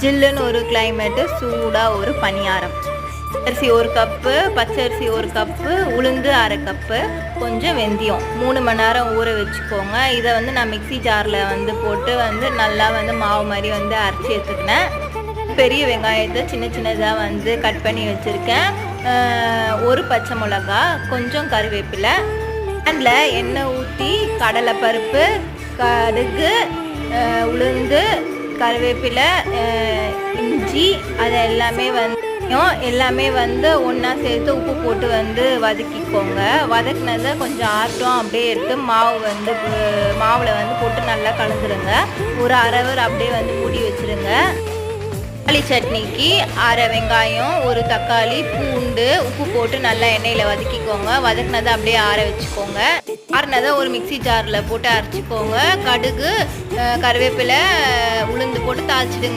ஜில்லுன்னு ஒரு கிளைமேட்டு, சூடாக ஒரு பணியாரம். அரிசி 1 கப்பு, பச்சரிசி 1 கப்பு, உளுந்து 1/2 கப்பு, கொஞ்சம் வெந்தயம் 3 மணி நேரம் ஊற வச்சுக்கோங்க. இதை வந்து நான் மிக்ஸி ஜாரில் வந்து போட்டு வந்து நல்லா வந்து மாவு மாதிரி வந்து அரைச்சி எடுத்துக்கினேன். பெரிய வெங்காயத்தை சின்ன சின்னதாக வந்து கட் பண்ணி வச்சுருக்கேன். 1 பச்சை மிளகா, கொஞ்சம் கருவேப்பிலை. பேனில் எண்ணெய் ஊற்றி கடலைப்பருப்பு, கடுகு, உளுந்து, கருவேப்பிலை, இஞ்சி அது எல்லாமே வந்து ஒன்றா சேர்த்து உப்பு போட்டு வந்து வதக்கிக்கோங்க. வதக்கினதை கொஞ்சம் ஆட்டம் அப்படியே எடுத்து மாவில் வந்து போட்டு நல்லா கலந்துருங்க. ஒரு அரை ஹவர் அப்படியே வந்து மூடி வச்சுருங்க. தக்காளி சட்னிக்கு 1/2 வெங்காயம், 1 தக்காளி, பூண்டு, உப்பு போட்டு நல்லா எண்ணெயில் வதக்கிக்கோங்க. வதக்கினதை அப்படியே ஆற வச்சுக்கோங்க. ஆறினதை ஒரு மிக்ஸி ஜாரில் போட்டு அரைச்சிக்கோங்க. கடுகு, கருவேப்பிலை, உளுந்து போட்டு தாளிச்சிடுங்க.